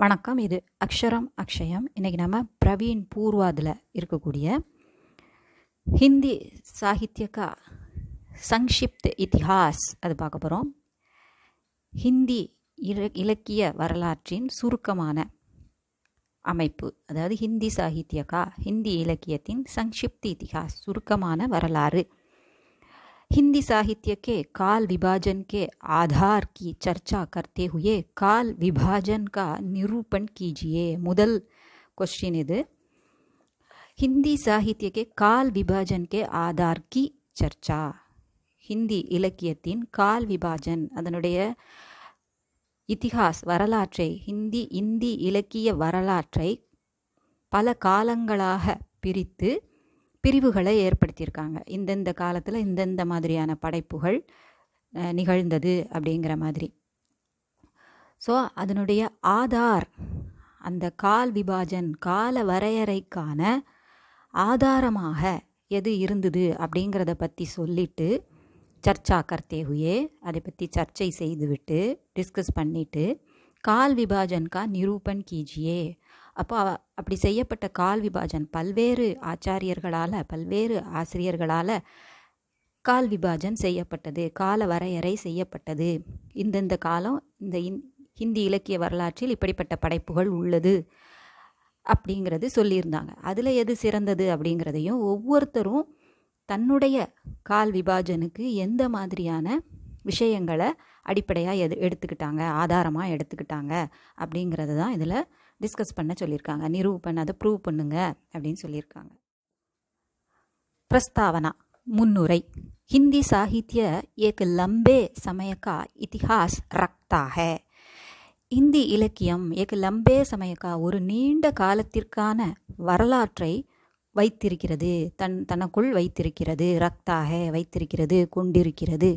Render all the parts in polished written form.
வணக்கம். இது அக்ஷரம் அக்ஷயம். இன்றைக்கி நம்ம பிரவீன் பூர்வாதில் இருக்கக்கூடிய ஹிந்தி சாகித்ய கா சங்ஷிப்த் இதிஹாஸ் அது பார்க்க போகிறோம். ஹிந்தி இலக்கிய வரலாற்றின் சுருக்கமான அமைப்பு, அதாவது ஹிந்தி சாகித்ய கா ஹிந்தி இலக்கியத்தின் சங்ஷிப்த் இதிஹாஸ் சுருக்கமான வரலாறு. हिंदी साहित्य के काल विभाजन के आधार की चर्चा करते हुए काल विभाजन का निरूपण कीजिए. முதல் क्वेश्चन இது. हिंदी साहित्य के काल विभाजन के आधार की चर्चा. ஹிந்தி இலக்கியத்தின் கால் விபாஜன், அதனுடைய இதிஹாஸ் வரலாற்றை, இந்தி இலக்கிய வரலாற்றை பல காலங்களாக பிரிவுகளை ஏற்படுத்தியிருக்காங்க. இந்தந்த காலத்தில் இந்தந்த மாதிரியான படைப்புகள் நிகழ்ந்தது அப்படிங்கிற மாதிரி. ஸோ அதனுடைய ஆதார், அந்த கால் விபாஜன் கால வரையறைக்கான ஆதாரமாக எது இருந்தது அப்படிங்கிறத பற்றி சொல்லிட்டு சர்ச்சா கர்த்தே ஹுயே, அதை பற்றி சர்ச்சை செய்துவிட்டு டிஸ்கஸ் பண்ணிவிட்டு கால் விபாஜன் கா நிரூபன் கீஜியே. அப்போ அப்படி செய்யப்பட்ட கால் விபாஜன் பல்வேறு ஆச்சாரியர்களால், பல்வேறு ஆசிரியர்களால் கால் விபாஜன் செய்யப்பட்டது, கால வரையறை செய்யப்பட்டது. இந்தந்த காலம் இந்த ஹிந்தி இலக்கிய வரலாற்றில் இப்படிப்பட்ட படைப்புகள் உள்ளது அப்படிங்கிறது சொல்லியிருந்தாங்க. அதில் எது சிறந்தது அப்படிங்கிறதையும், ஒவ்வொருத்தரும் தன்னுடைய கால் விபாஜனுக்கு எந்த மாதிரியான விஷயங்களை அடிப்படையாக எடுத்துக்கிட்டாங்க, ஆதாரமாக எடுத்துக்கிட்டாங்க அப்படிங்கிறது தான் இதில் டிஸ்கஸ் பண்ண சொல்லியிருக்காங்க. நிரூபன், அதை ப்ரூவ் பண்ணுங்க அப்படின்னு சொல்லியிருக்காங்க. பிரஸ்தாவனா, முன்னுரை. ஹிந்தி சாகித்ய ஏக் லம்பே சமய கா இதிஹாஸ் ரக்தா ஹை. இந்தி இலக்கியம் ஏக் லம்பே சமய கா, ஒரு நீண்ட காலத்திற்கான வரலாற்றை வைத்திருக்கிறது, தனக்குள் வைத்திருக்கிறது. ரக்தா ஹை, வைத்திருக்கிறது, கொண்டிருக்கிறது.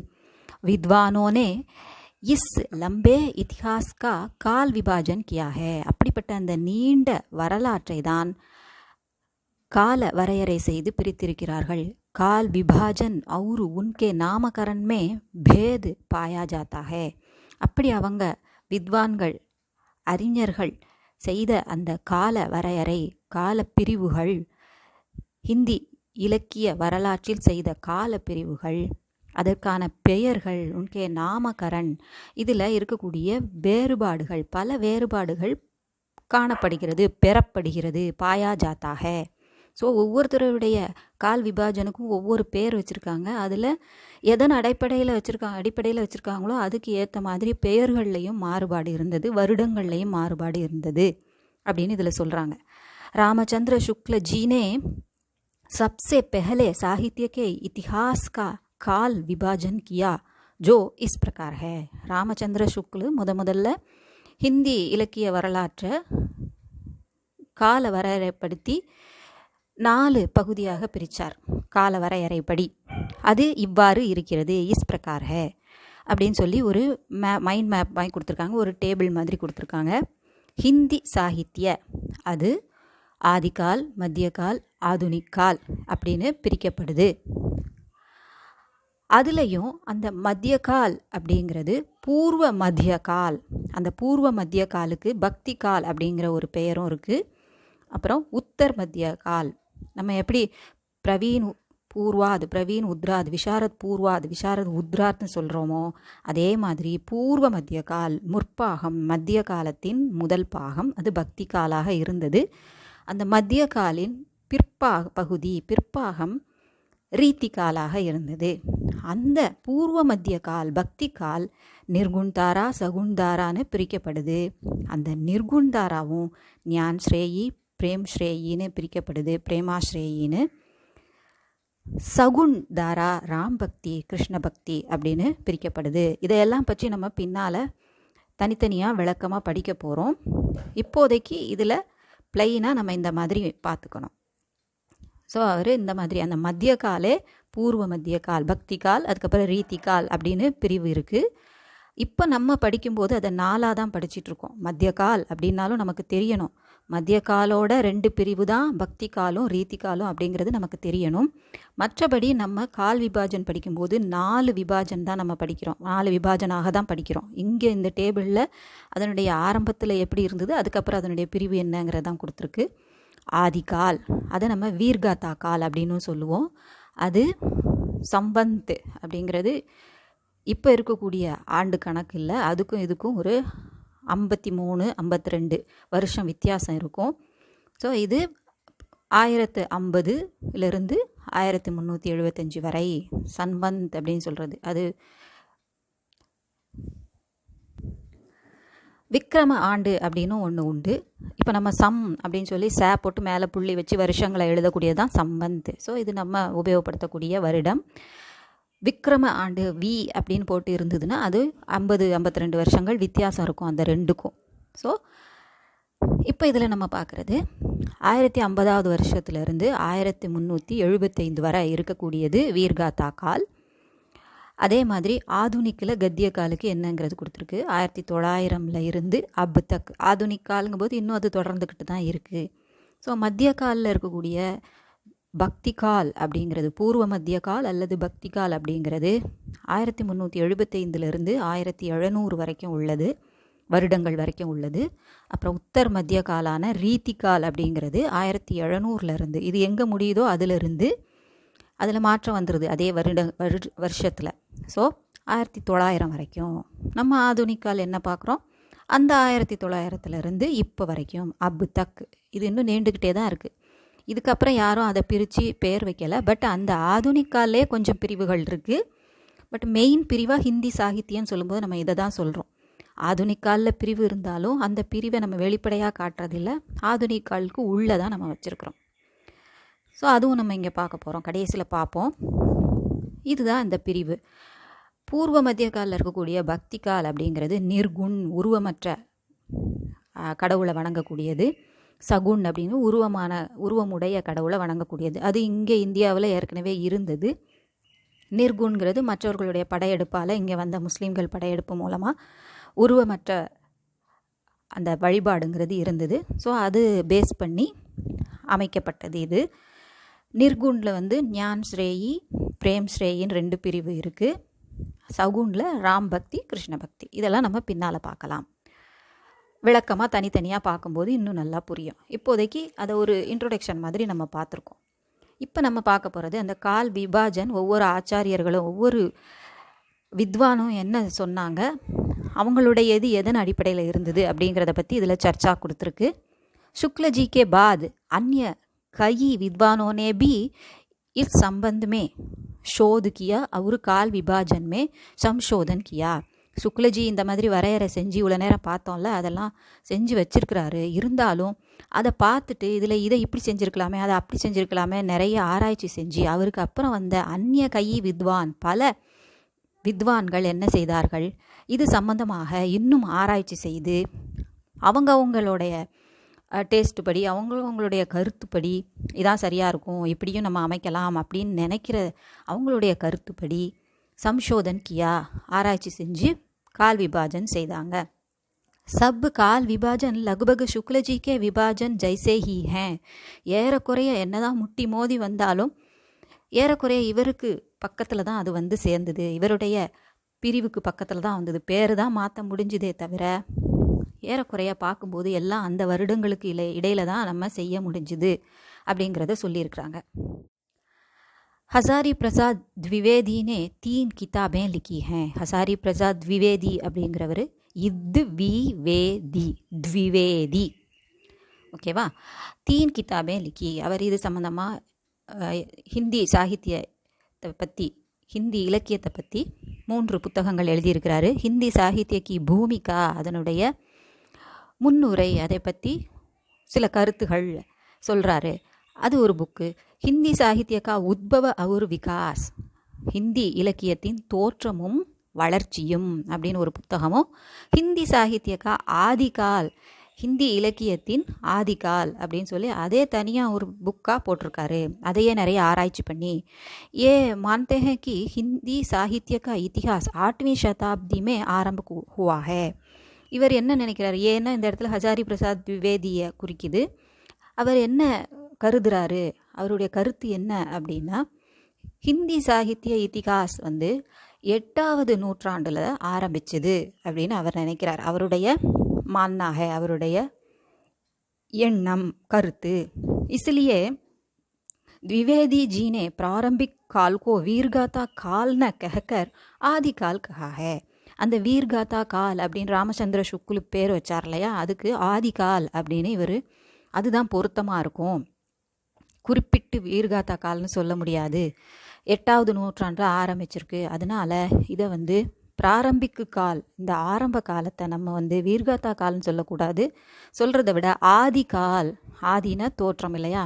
வித்வானோனே இஸ் லம்பே இதிஹாஸ் கா கால் விபாஜன் கியா ஹை. அப்படிப்பட்ட அந்த நீண்ட வரலாற்றை தான் கால வரையறை செய்து பிரித்திருக்கிறார்கள். கால் விபாஜன் और उनके नामकरण में भेद पाया जाता है. அப்படி அவங்க வித்வான்கள், அறிஞர்கள் செய்த அந்த கால வரையறை, கால பிரிவுகள், ஹிந்தி இலக்கிய வரலாற்றில் செய்த கால பிரிவுகள், அதற்கான பெயர்கள், உன்கே நாமகரன், இதில் இருக்கக்கூடிய வேறுபாடுகள், பல வேறுபாடுகள் காணப்படுகிறது, பெறப்படுகிறது. பாயா ஜாத்தாக. ஸோ ஒவ்வொருத்தருடைய கால் விபாஜனுக்கும் ஒவ்வொரு பேர் வச்சுருக்காங்க. அதில் எதன் அடிப்படையில் வச்சுருக்காங்களோ அதுக்கு ஏற்ற மாதிரி பெயர்கள்லையும் மாறுபாடு இருந்தது, வருடங்கள்லையும் மாறுபாடு இருந்தது அப்படின்னு இதில் சொல்கிறாங்க. ராமச்சந்திர शुक्ल जी ने सबसे पहले साहित्य के इतिहास का काल विभाजन किया जो इस प्रकार है. ராமச்சந்திர சுக்லு முதல்ல ஹிந்தி இலக்கிய வரலாற்றை கால வரையறைப்படுத்தி 4 பகுதியாக பிரித்தார். கால வரையறைப்படி அது இவ்வாறு இருக்கிறது, இஸ் பிரகார் ஹை அப்படின்னு சொல்லி ஒரு மைண்ட் மேப் வாங்கி கொடுத்துருக்காங்க, ஒரு டேபிள் மாதிரி கொடுத்துருக்காங்க. ஹிந்தி சாகித்ய அது ஆதிகால், மத்தியகால், ஆதுனிக் கால் அப்படின்னு பிரிக்கப்படுது. அதுலேயும் அந்த மத்திய கால் அப்படிங்கிறது பூர்வ மத்திய கால். அந்த பூர்வ மத்திய காலுக்கு பக்தி கால் அப்படிங்கிற ஒரு பெயரும் இருக்குது. அப்புறம் உத்தர் மத்திய கால், நம்ம எப்படி பிரவீன் பூர்வாத், பிரவீன் உத்ராத், விஷாரத் பூர்வாத், விஷாரத் உத்ராத்னு சொல்கிறோமோ அதே மாதிரி பூர்வ மத்திய கால், முற்பாகம், மத்திய காலத்தின் முதல் பாகம், அது பக்தி காலாக இருந்தது. அந்த மத்திய காலின் பிற்பாகம் ரீதி காலாக இருந்தது. அந்த பூர்வ மத்திய கால், பக்தி கால் நிர்குண்தாரா, சகுண்தாரான்னு பிரிக்கப்படுது. அந்த நிர்குண்தாராவும் ஞான் ஸ்ரேயி, பிரேம் ஸ்ரேயின்னு பிரிக்கப்படுது, பிரேமாஸ்ரேயின்னு. சகுண் தாரா ராம் பக்தி, கிருஷ்ண பக்தி அப்படின்னு பிரிக்கப்படுது. இதையெல்லாம் பற்றி நம்ம பின்னால் தனித்தனியாக விளக்கமாக படிக்க போகிறோம். இப்போதைக்கு இதில் பிளைனாக நம்ம இந்த மாதிரி பார்த்துக்கணும். ஸோ அவர் இந்த மாதிரி அந்த மத்திய காலே பூர்வ மத்திய கால், பக்தி கால், அதுக்கப்புறம் ரீதி கால் அப்படின்னு பிரிவு இருக்குது. இப்போ நம்ம படிக்கும்போது அதை 4ஆக தான் படிச்சிட்ருக்கோம். மத்திய கால் அப்படின்னாலும் நமக்கு தெரியணும் மத்திய காலோட 2 பிரிவு தான் பக்தி காலம் ரீதி காலம் அப்படிங்கிறது நமக்கு தெரியணும். மற்றபடி நம்ம கால் விபாஜன் படிக்கும்போது 4 விபாஜன் தான் நம்ம படிக்கிறோம், 4 விபாஜனாக தான் படிக்கிறோம். இங்கே இந்த டேபிளில் அதனுடைய ஆரம்பத்தில் எப்படி இருந்தது, அதுக்கப்புறம் அதனுடைய பிரிவு என்னங்கிறது தான் கொடுத்துருக்கு. ஆதிகால் அதை நம்ம வீர்காதா கால் அப்படின்னு சொல்லுவோம். அது சம்பந்த் அப்படிங்கிறது இப்போ இருக்கக்கூடிய ஆண்டு கணக்கு இல்லை, அதுக்கும் இதுக்கும் ஒரு 53 52 வருஷம் வித்தியாசம் இருக்கும். ஸோ இது 1050 1375 வரை சன்வந்த் அப்படின்னு சொல்கிறது. அது விக்ரம ஆண்டு அப்படின்னு ஒன்று உண்டு. இப்போ நம்ம சம் அப்படின்னு சொல்லி போட்டு மேலே புள்ளி வச்சு வருஷங்களை எழுதக்கூடியது தான் சம்பந்த். ஸோ இது நம்ம உபயோகப்படுத்தக்கூடிய வருடம். விக்ரம ஆண்டு வி அப்படின்னு போட்டு இருந்ததுன்னா அது 50-52 வருஷங்கள் வித்தியாசம் இருக்கும் அந்த ரெண்டுக்கும். ஸோ இப்போ இதில் நம்ம பார்க்குறது 1050வது வருஷத்துலேருந்து 1375 வரை இருக்கக்கூடியது வீர்காதா கால். அதே மாதிரி ஆதுனிக்கில் கத்திய காலுக்கு என்னங்கிறது கொடுத்துருக்கு. 1900 இருந்து அப் தக் ஆதுனிக் காலுங்கும் போது இன்னும் அது தொடர்ந்துக்கிட்டு தான் இருக்குது. ஸோ மத்திய காலில் இருக்கக்கூடிய பக்தி கால் அப்படிங்கிறது பூர்வ மத்திய கால் அல்லது பக்தி கால் அப்படிங்கிறது 1375 1700 வரைக்கும் உள்ளது, வருடங்கள் வரைக்கும் உள்ளது. அப்புறம் உத்தர் மத்திய காலான ரீதி கால் அப்படிங்கிறது 1700 இது எங்கே முடியுதோ அதிலிருந்து அதில் மாற்றம் வந்துடுது அதே வருஷத்தில். ஸோ 1900 வரைக்கும். நம்ம ஆதுனிக்கால் என்ன பார்க்குறோம், அந்த 1900 இப்போ வரைக்கும் அப் தக் இது இன்னும் நீண்டுக்கிட்டே தான் இருக்குது. இதுக்கப்புறம் யாரும் அதை பிரித்து பேர் வைக்கலை. பட் அந்த ஆதுனிக்காலே கொஞ்சம் பிரிவுகள் இருக்குது. பட் மெயின் பிரிவாக ஹிந்தி சாகித்யம்னு சொல்லும்போது நம்ம இதை தான் சொல்கிறோம். ஆதுனிக்காலில் பிரிவு இருந்தாலும் அந்த பிரிவை நம்ம வெளிப்படையாக காட்டுறதில்ல, ஆதுனிக்காலுக்கு உள்ளே தான் நம்ம வச்சுருக்கிறோம். ஸோ அதுவும் நம்ம இங்கே பார்க்க போகிறோம், கடைசியில் பார்ப்போம். இதுதான் இந்த பிரிவு. பூர்வ மத்திய காலில் இருக்கக்கூடிய பக்தி கால் அப்படிங்கிறது நிர்குண் உருவமற்ற கடவுளை வணங்கக்கூடியது. சகுன் அப்படின்னு உருவமுடைய கடவுளை வணங்கக்கூடியது. அது இங்கே இந்தியாவில் ஏற்கனவே இருந்தது. நிர்குண்கிறது மற்றவர்களுடைய படையெடுப்பால் இங்கே வந்த முஸ்லீம்கள் படையெடுப்பு மூலமாக உருவமற்ற அந்த வழிபாடுங்கிறது இருந்தது. ஸோ அது பேஸ் பண்ணி அமைக்கப்பட்டது இது. நிர்குண்டில் ஞான் ஸ்ரேயி பிரேம் ஸ்ரேயின்னு 2 பிரிவு இருக்குது. சகுனில் ராம் பக்தி கிருஷ்ண பக்தி இதெல்லாம் நம்ம பின்னால் பார்க்கலாம். விளக்கமாக தனித்தனியாக பார்க்கும்போது இன்னும் நல்லா புரியும். இப்போதைக்கு அதை ஒரு இன்ட்ரோடக்ஷன் மாதிரி நம்ம பார்த்துருக்கோம். இப்போ நம்ம பார்க்க போகிறது அந்த கால் விபாஜன். ஒவ்வொரு ஆச்சாரியர்களும் ஒவ்வொரு வித்வானும் என்ன சொன்னாங்க, அவங்களுடைய எதன் அடிப்படையில் இருந்தது அப்படிங்கிறத பற்றி இதில் சர்ச்சா கொடுத்துருக்கு. शुक्लजी के बाद अन्य कई विद्वानों ने भी इस संबंध में शोध किया और काल विभाजन में संशोधन किया. சுக்லஜி இந்த மாதிரி வரையறை செஞ்சு இவ்வளோ நேரம் பார்த்தோம்ல, அதெல்லாம் செஞ்சு வச்சிருக்கிறாரு. இருந்தாலும் அதை பார்த்துட்டு இதில் இதை இப்படி செஞ்சுருக்கலாமே அதை அப்படி செஞ்சுருக்கலாமே நிறைய ஆராய்ச்சி செஞ்சு அவருக்கு அப்புறம் வந்த அந்நிய கை வித்வான் பல வித்வான்கள் என்ன செய்தார்கள், இது சம்பந்தமாக இன்னும் ஆராய்ச்சி செய்து அவங்களுடைய டேஸ்ட் படி அவங்களுடைய கருத்துப்படி இதான் சரியாக இருக்கும், இப்படியும் நம்ம அமைக்கலாம் அப்படின்னு நினைக்கிற அவங்களுடைய கருத்துப்படி சம்ஷோதன் கியா ஆராய்ச்சி செஞ்சு கால் விபாஜன் செய்தாங்க. சப் கால் விபாஜன் லக்பக் சுக்லஜி கே விபாஜன் ஜைசே ஹி ஹே. ஏறக்குறைய என்னதான் முட்டி மோதி வந்தாலும் ஏறக்குறைய இவருக்கு பக்கத்தில் தான் அது சேர்ந்தது, இவருடைய பிரிவுக்கு பக்கத்தில் தான் வந்தது. பேர் தான் மாற்ற முடிஞ்சுதே தவிர ஏறக்குறைய பார்க்கும்போது எல்லாம் அந்த வருடங்களுக்கு இடையில தான் நம்ம செய்ய முடிஞ்சுது அப்படிங்கிறத சொல்லியிருக்கிறாங்க. हजारी प्रसाद द्विवेदी ने 3 किताबें लिखी हैं. हजारी प्रसाद द्विवेदी அப்படிங்கிறவர் द्विवेदी ஓகேவா. 3 किताबें लिखी. அவர் இது சம்மந்தமாக ஹிந்தி சாகித்யத்தை பற்றி ஹிந்தி இலக்கியத்தை பற்றி 3 புத்தகங்கள் எழுதியிருக்கிறாரு. ஹிந்தி சாகித்ய கி பூமிகா அதனுடைய முன்னுரை, அதை பற்றி சில கருத்துகள் சொல்கிறாரு. அது ஒரு புக்கு. ஹிந்தி சாகித்ய கா உத்பவ और விகாஸ், ஹிந்தி இலக்கியத்தின் தோற்றமும் வளர்ச்சியும் அப்படின்னு ஒரு புத்தகமும், ஹிந்தி சாகித்ய கா ஆதிகால், ஹிந்தி இலக்கியத்தின் ஆதிகால் அப்படின்னு சொல்லி அதே தனியாக ஒரு புக்காக போட்டிருக்காரு. அதையே நிறைய ஆராய்ச்சி பண்ணி ஏ மான்தே ஹே கி ஹிந்தி சாகித்ய கா இतिहास 8वीं शताब्दी में आरंभ हुआ है. இவர் என்ன நினைக்கிறார், ஏன்னா இந்த இடத்துல ஹஜாரி பிரசாத் திவிவேதியை குறிக்குது. அவர் என்ன கருதுறாரு, அவருடைய கருத்து என்ன அப்படின்னா, ஹிந்தி சாகித்ய இதிகாஸ் 8வது நூற்றாண்டில் ஆரம்பிச்சது அப்படின்னு அவர் நினைக்கிறார். அவருடைய மான்னாக, அவருடைய எண்ணம், கருத்து. इसलिए द्विवेदी जी ने प्रारंभिक काल को वीरगाथा काल न कहकर आदि काल कहा है. அந்த வீர்காதா கால் அப்படின்னு ராமச்சந்திர சுக்குலு பேர் வச்சார் இல்லையா, அதுக்கு ஆதி கால் அப்படின்னு இவர், அதுதான் பொருத்தமாக இருக்கும். குறிப்பிட்டு வீர்காதா கால்னு சொல்ல முடியாது, 8வது நூற்றாண்டில் ஆரம்பிச்சிருக்கு. அதனால் இதை பிராரம்பிக்கு கால், இந்த ஆரம்ப காலத்தை நம்ம வீர்காதா கால்னு சொல்லக்கூடாது. சொல்கிறத விட ஆதி கால், ஆதின தோற்றம் இல்லையா,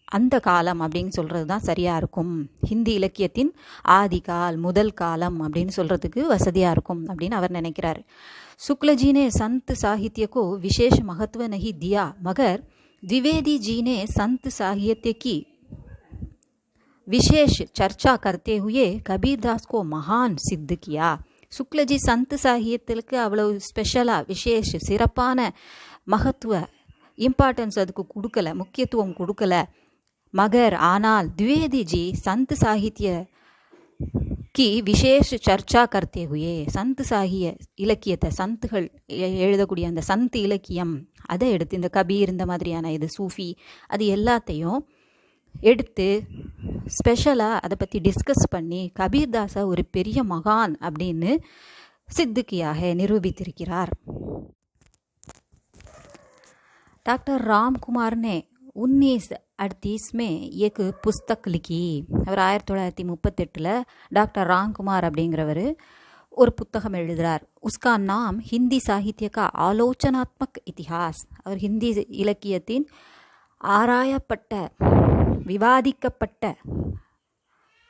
அந்த காலம் அப்படின்னு சொல்கிறது தான் சரியாக இருக்கும். ஹிந்தி இலக்கியத்தின் ஆதி கால், முதல் காலம் அப்படின்னு சொல்கிறதுக்கு வசதியாக இருக்கும் அப்படின்னு அவர் நினைக்கிறார். शुक्ल जी ने संत साहित्य को विशेष महत्व नहीं दिया, मगर द्विवेदी जी ने संत साहित्य की विशेष चर्चा करते हुए कबीरदास को महान सिद्ध किया. சுக்லஜி சந்த் சாகியத்திற்கு அவ்வளோ ஸ்பெஷலாக விசேஷ சிறப்பான மகத்துவ இம்பார்ட்டன்ஸ் அதுக்கு கொடுக்கல, முக்கியத்துவம் கொடுக்கல. மகர் ஆனால் द्विवेदी சந்த் சாகித்ய கி விசேஷ சர்ச்சா கர்த்தே ஹுயே, சந்த் சாகிய இலக்கியத்தை, சந்துகள் எழுதக்கூடிய அந்த சந்த் இலக்கியம் அதை எடுத்து, இந்த கபீர் இந்த மாதிரியான இது சூஃபி அது எல்லாத்தையும் எடுத்து ஸ்பெஷலாக அதை பற்றி டிஸ்கஸ் பண்ணி கபீர்தாஸை ஒரு பெரிய மகான் அப்படின்னு சித்திக்கியாக நிரூபித்திருக்கிறார். डॉक्टर राम कुमार ने 1938 में एक पुस्तक लिखी. அவர் 1938 டாக்டர் ராம்குமார் அப்படிங்கிறவர் ஒரு புத்தகம் எழுதுகிறார். உஸ்கா நாம் ஹிந்தி சாகித்ய கா ஆலோசனாத்மக் இதிஹாஸ். அவர் ஹிந்தி இலக்கியத்தின் ஆராயப்பட்ட, விவாதிக்கப்பட்ட,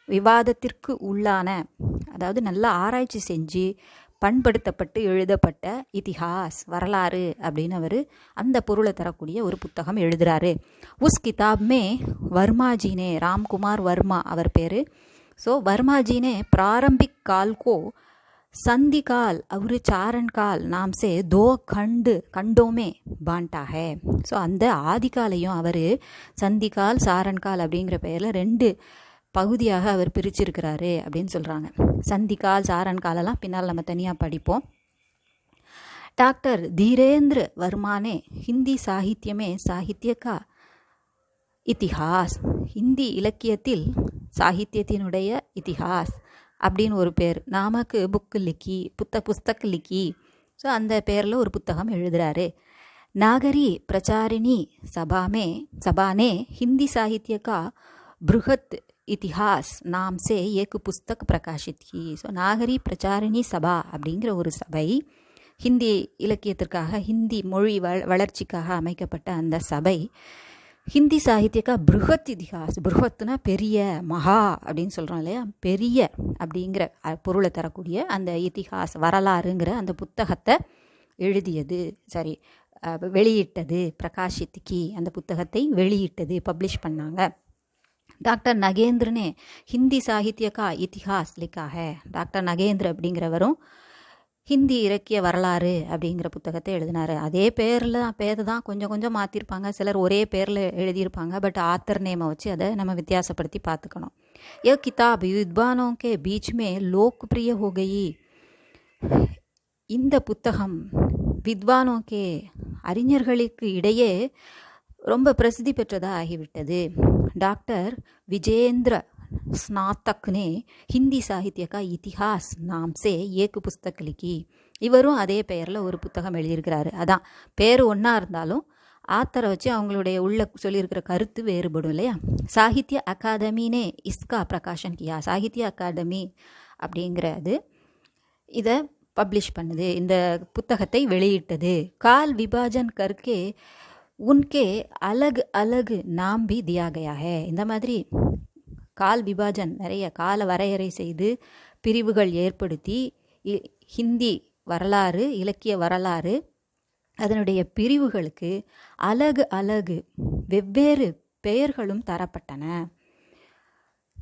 விவாதத்திற்கு உள்ளான, அதாவது நல்லா ஆராய்ச்சி செஞ்சு பண்படுத்தப்பட்டு எழுதப்பட்ட இதிஹாஸ், வரலாறு அப்படின்னு அவர் அந்த பொருளை தரக்கூடிய ஒரு புத்தகம் எழுதுகிறாரு. உஸ் கிதாப்மே வர்மாஜினே, ராம்குமார் வர்மா அவர் பேர். ஸோ வர்மாஜினே பிராரம்பிக் கால் கோ संधि काल और चारण काल नाम से 2 खंडों में बांटा है. ஸோ அந்த ஆதிகாலையும் அவர் சந்திகால் சாரண்கால் அப்படிங்கிற பெயரில் 2 பகுதியாக அவர் பிரிச்சிருக்கிறாரு அப்படின்னு சொல்கிறாங்க. சந்திகால் சாரண்காலெல்லாம் பின்னால் நம்ம தனியாக படிப்போம். டாக்டர் धीरेन्द्र वर्मा ने हिंदी साहित्य में साहित्य का इतिहास, ஹிந்தி இலக்கியத்தில் சாகித்யத்தினுடைய இதிஹாஸ் அப்படின்னு ஒரு பேர், நாமக்கு book Leakey, Pustak Leakey. So அந்த பேரில் ஒரு புத்தகம் எழுதுகிறாரு. नागरी प्रचारिणी सभा ने हिंदी साहित्य का बृहत इतिहास नाम से एक पुस्तक प्रकाशित की. ஸோ நாகரி பிரச்சாரிணி சபா அப்படிங்கிற ஒரு சபை, ஹிந்தி இலக்கியத்திற்காக, ஹிந்தி மொழி வளர்ச்சிக்காக அமைக்கப்பட்ட அந்த சபை ஹிந்தி சாகித்யக்கா பிருஹத் இதிஹாஸ், பிருஹத்னா பெரிய, மகா அப்படின்னு சொல்கிறோம் இல்லையா, பெரிய அப்படிங்கிற பொருளை தரக்கூடிய அந்த இதிஹாஸ், வரலாறுங்கிற அந்த புத்தகத்தை எழுதியது, சரி வெளியிட்டது, பிரகாஷித்துக்கு அந்த புத்தகத்தை வெளியிட்டது, பப்ளிஷ் பண்ணாங்க. டாக்டர் நகேந்திர ने हिंदी साहित्य का इतिहास लिखा है. டாக்டர் நகேந்திர அப்படிங்கிறவரும் ஹிந்தி இலக்கிய வரலாறு அப்படிங்கிற புத்தகத்தை எழுதினார். அதே பேர் தான் கொஞ்சம் மாற்றிருப்பாங்க, சிலர் ஒரே பேரில் எழுதியிருப்பாங்க. பட் ஆத்தர் நேமை வச்சு அதை நம்ம வித்தியாசப்படுத்தி பார்த்துக்கணும். ये किताब विद्वानों के बीच में लोकप्रिय हो गई. இந்த புத்தகம் வித்வானோ கே, அறிஞர்களுக்கு இடையே ரொம்ப பிரசித்தி பெற்றதாக ஆகிவிட்டது. டாக்டர் விஜேந்திர स्नातक ने हिंदी साहित्य का इतिहास नाम से एक पुस्तक लिखी. இவரும் அதே பெயரில் ஒரு புத்தகம் எழுதியிருக்கிறாரு. அதான் பேர் ஒன்றா இருந்தாலும் ஆத்தரை வச்சு அவங்களுடைய உள்ள சொல்லியிருக்கிற கருத்து வேறுபடும் இல்லையா. சாகித்ய அகாதமினே இஸ்கா பிரகாஷன் கியா. சாகித்ய அகாதமி அப்படிங்கிறது இதை பப்ளிஷ் பண்ணுது, இந்த புத்தகத்தை வெளியிட்டது. கால் விபாஜன் கர்க்கே உன்கே அலக் அலக் நாம் பி தியா கயா ஹே. இந்த மாதிரி கால் விபாஜன், நிறைய கால வரையறை செய்து பிரிவுகள் ஏற்படுத்தி ஹிந்தி வரலாறு, இலக்கிய வரலாறு, அதனுடைய பிரிவுகளுக்கு அலகு வெவ்வேறு பெயர்களும் தரப்பட்டன.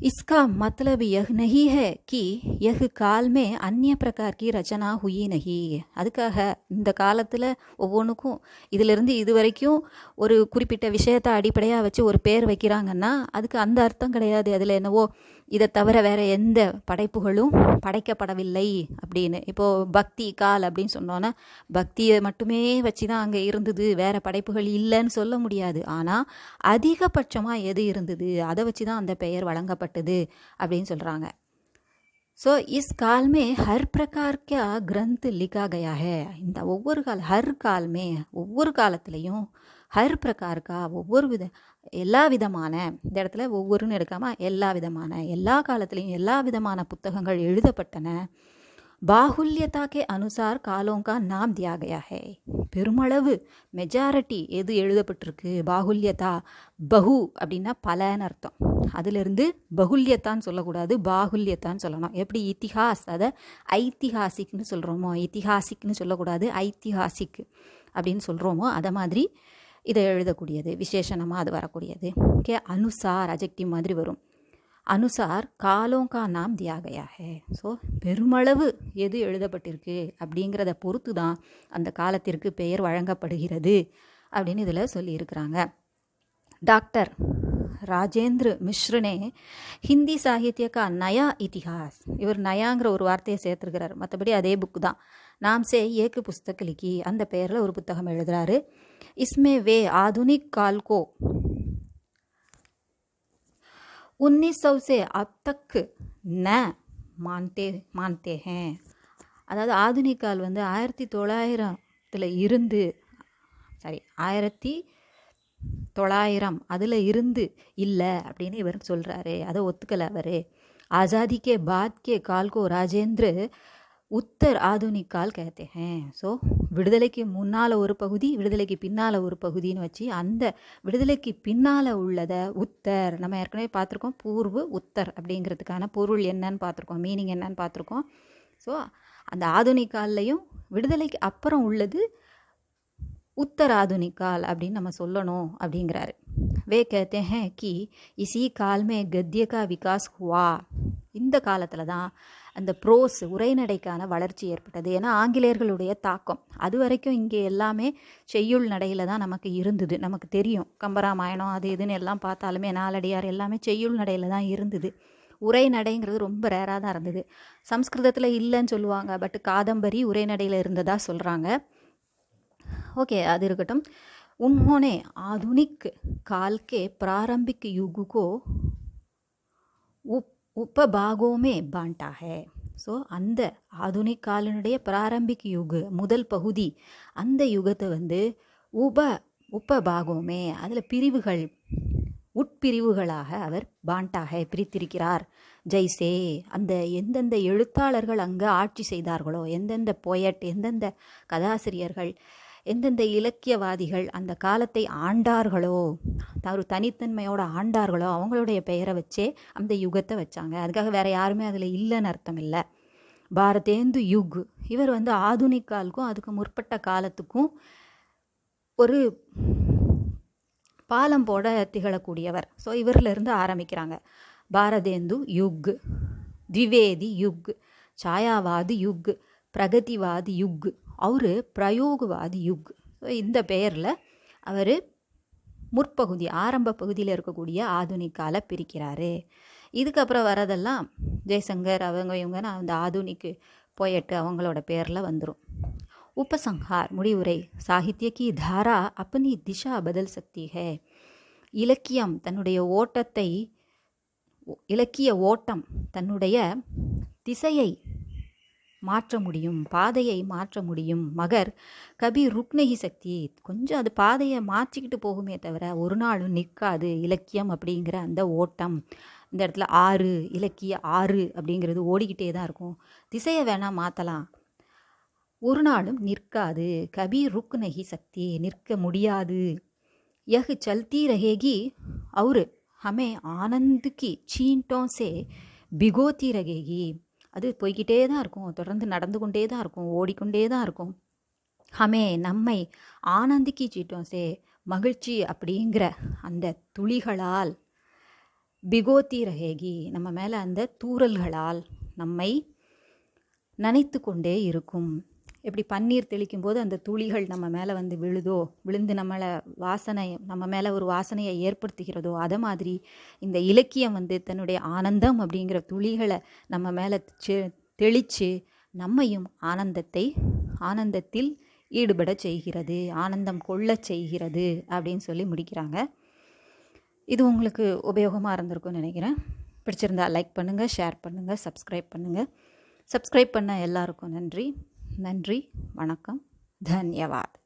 इसका मतलब यह नहीं है कि यह काल में अन्य प्रकार की रचना हुई नहीं. அதுக்காக இந்த காலத்தில் ஒவ்வொன்றுக்கும் இதிலிருந்து இது வரைக்கும் ஒரு குறிப்பிட்ட விஷயத்தை அடிப்படையாக வச்சு ஒரு பேர் வைக்கிறாங்கன்னா அதுக்கு அந்த அர்த்தம் கிடையாது. அதில் என்னவோ இதை தவிர வேற எந்த படைப்புகளும் படைக்கப்படவில்லை அப்படின்னு. இப்போது பக்தி கால் அப்படின்னு சொன்னோன்னா பக்தியை மட்டுமே வச்சு தான் அங்கே இருந்தது, வேற படைப்புகள் இல்லைன்னு சொல்ல முடியாது. ஆனால் அதிகபட்சமாக எது இருந்தது அதை வச்சு தான் அந்த பெயர் வழங்கப்பட்டது அப்படின்னு சொல்கிறாங்க. सो इस काल में हर प्रकार का ग्रंथ लिखा गया है. இந்த ஒவ்வொரு கால ஹர் கால் மே ஒவ்வொரு காலத்துலேயும் ஹர் பிரகார் கா ஒவ்வொரு எல்லா விதமான, இந்த இடத்துல ஒவ்வொருன்னு எடுக்காமல் எல்லா விதமான, எல்லா காலத்துலேயும் எல்லா விதமான புத்தகங்கள் எழுதப்பட்டன. பாகுல்யதா கே அனுசார் காலோं का नाम दिया गया है. பெருமளவு மெஜாரிட்டி எது எழுதப்பட்டிருக்கு, பாகுல்யதா, பகு அப்படின்னா பலன்னு அர்த்தம். அதிலிருந்து பகுல்யத்தான்னு சொல்லக்கூடாது, பாகுல்யத்தான்னு சொல்லணும். எப்படி இத்திஹாஸ் அதை ஐத்திஹாசிக்னு சொல்கிறோமோ, இத்திஹாசிக்னு சொல்லக்கூடாது, ஐத்திஹாசிக் அப்படின்னு சொல்கிறோமோ அதை மாதிரி இதை எழுதக்கூடியது, விசேஷணமாக அது வரக்கூடியது. ஓகே, அனுசார் அஜெக்டிவ் மாதிரி வரும். அனுசார் காலோं का नाम दिया गया है. ஸோ பெருமளவு எது எழுதப்பட்டிருக்கு அப்படிங்கிறத பொறுத்து தான் அந்த காலத்திற்கு பெயர் வழங்கப்படுகிறது அப்படின்னு இதில் சொல்லியிருக்கிறாங்க. டாக்டர் ராஜேந்திர மிஸ்ரனே ஹிந்தி சாகித்ய கா நயா இத்திஹாஸ், இவர் நயாங்கிற ஒரு வார்த்தையை சேர்த்துருக்கிறார், மற்றபடி அதே புக்கு தான். நாம் சே ஏக்கு புஸ்தக் லிக்கி, அந்த பெயரில் ஒரு புத்தகம் எழுதுகிறாரு. இஸ்மே வே ஆதுனிக் கால் கோ 1900 से अब तक न मानते हैं. அதாவது ஆதுனிக் கால் வந்து 1900 இருந்து 1900 அதில் இருந்து இல்லை அப்படின்னு இவர் சொல்கிறாரு, அதை ஒத்துக்கலை அவர். ஆசாதி கே பாத் கே கால் கோ ராஜேந்திர உத்தர் ஆதுனிக் கால் कहते हैं. ஸோ விடுதலைக்கு முன்னால் ஒரு பகுதி, விடுதலைக்கு பின்னால் ஒரு பகுதின்னு வச்சு அந்த விடுதலைக்கு பின்னால் உள்ளதை உத்தர், நம்ம ஏற்கனவே பார்த்துருக்கோம், பூர்வ உத்தர் அப்படிங்கிறதுக்கான பொருள் என்னன்னு பார்த்துருக்கோம், மீனிங் என்னன்னு பார்த்துருக்கோம். ஸோ அந்த ஆதுனிக் கால்லையும் விடுதலைக்கு அப்புறம் உள்ளது உத்தர் ஆதுனிக் கால் அப்படின்னு நம்ம சொல்லணும் அப்படிங்கிறாரு. வே कहते हैं कि इसी काल में गद्य का विकास हुआ. இந்த காலத்தில் தான் அந்த ப்ரோஸ் உரைநடைக்கான வளர்ச்சி ஏற்பட்டது. ஏன்னா ஆங்கிலேயர்களுடைய தாக்கம் அது வரைக்கும் இங்கே எல்லாமே செய்யுள் நடையில் தான் நமக்கு இருந்தது. நமக்கு தெரியும், கம்பராமாயணம் அது இதுன்னு எல்லாம் பார்த்தாலுமே நாலடியார் எல்லாமே செய்யுள் நடையில் தான் இருந்தது. உரைநடைங்கிறது ரொம்ப ரேராக தான் இருந்தது. சம்ஸ்கிருதத்தில் இல்லைன்னு சொல்லுவாங்க, பட் காதம்பரி உரைநடையில் இருந்ததா சொல்கிறாங்க. ओके, அது இருக்கட்டும். उन्होंने आधुनिक काल के प्रारंभिक युग को उपभागों में बांटा है. ஸோ அந்த ஆதுனிக் காலனுடைய பிராரம்பிக் யுக் முதல் பகுதி, அந்த யுகத்தை வந்து உபபாகோமே அதில் பிரிவுகள், உட்பிரிவுகளாக அவர் பாண்டாக பிரித்திருக்கிறார். ஜெய்சே அந்த எந்தெந்த எழுத்தாளர்கள் அங்கே ஆட்சி செய்தார்களோ, எந்தெந்த பொயட், எந்தெந்த கதாசிரியர்கள், எந்தெந்த இலக்கியவாதிகள் அந்த காலத்தை ஆண்டார்களோ, ஒரு தனித்தன்மையோட ஆண்டார்களோ, அவங்களுடைய பெயரை வச்சே அந்த யுகத்தை வச்சாங்க. அதுக்காக வேற யாருமே அதில் இல்லைன்னு அர்த்தம் இல்லை. பாரதேந்து யுக், இவர் வந்து ஆதுனிக் காலுக்கும் அதுக்கு முற்பட்ட காலத்துக்கும் ஒரு பாலம் போட திகழக்கூடியவர். ஸோ இவரிலிருந்து ஆரம்பிக்கிறாங்க. பாரதேந்து யுக், திவேதி யுக், சாயாவாதி யுக், பிரகதிவாதி யுக், அவர் பிரயோகவாதி யுக். ஸோ இந்த பெயரில் அவர் முற்பகுதி, ஆரம்ப பகுதியில் இருக்கக்கூடிய ஆதுனிக் கால பிரிக்கிறாரு. இதுக்கப்புறம் வரதெல்லாம் ஜெய்சங்கர் அவங்க இவங்கன்னு அந்த ஆதுனிக் பொயட்டு அவங்களோட பேரில் வந்துடும். உபசங்ஹார் முடிவுரை. சாகித்ய கி தாரா அப்பனி திஷா பதல் சக்தி ஹே. இலக்கியம் தன்னுடைய ஓட்டத்தை, இலக்கிய ஓட்டம் தன்னுடைய திசையை மாற்ற முடியும், பாதையை மாற்ற முடியும். மகர் கபி ருக்னகி சக்தி, கொஞ்சம் அது பாதையை மாற்றிக்கிட்டு போகுமே தவிர ஒரு நாளும் நிற்காது இலக்கியம் அப்படிங்கிற அந்த ஓட்டம். இந்த இடத்துல ஆறு, இலக்கிய ஆறு அப்படிங்கிறது ஓடிக்கிட்டே தான் இருக்கும். திசையை வேணால் மாற்றலாம், ஒரு நாளும் நிற்காது. கபி ருக்னகி சக்தி, நிற்க முடியாது. யஹ் சல்தி ரஹேகி और हमें आनंद की चींटों से भिगोती रहेगी. அது போய்கிட்டே தான் இருக்கும், தொடர்ந்து நடந்து கொண்டே தான் இருக்கும், ஓடிக்கொண்டே தான் இருக்கும். ஹமே நம்மை ஆனந்திக்கு சீட்டோம் சே மகிழ்ச்சி அப்படிங்கிற அந்த துளிகளால் பிகோத்தி ரஹேகி, நம்ம மேலே அந்த தூறல்களால் நம்மை நனைத்து கொண்டே இருக்கும். எப்படி பன்னீர் தெளிக்கும் போது அந்த துளிகள் நம்ம மேலே வந்து விழுந்து நம்ம மேலே ஒரு வாசனையை ஏற்படுத்துகிறதோ, அதை மாதிரி இந்த இலக்கியம் வந்து தன்னுடைய ஆனந்தம் அப்படிங்கிற துளிகளை நம்ம மேலே தெளித்து நம்மையும் ஆனந்தத்தில் ஈடுபட செய்கிறது, ஆனந்தம் கொள்ளச் செய்கிறது அப்படின்னு சொல்லி முடிக்கிறாங்க. இது உங்களுக்கு உபயோகமாக இருந்திருக்கும்னு நினைக்கிறேன். பிடிச்சிருந்தா லைக் பண்ணுங்கள், ஷேர் பண்ணுங்கள், சப்ஸ்கிரைப் பண்ணுங்கள். சப்ஸ்கிரைப் பண்ண எல்லாருக்கும் நன்றி. வணக்கம். தன்யவாத்.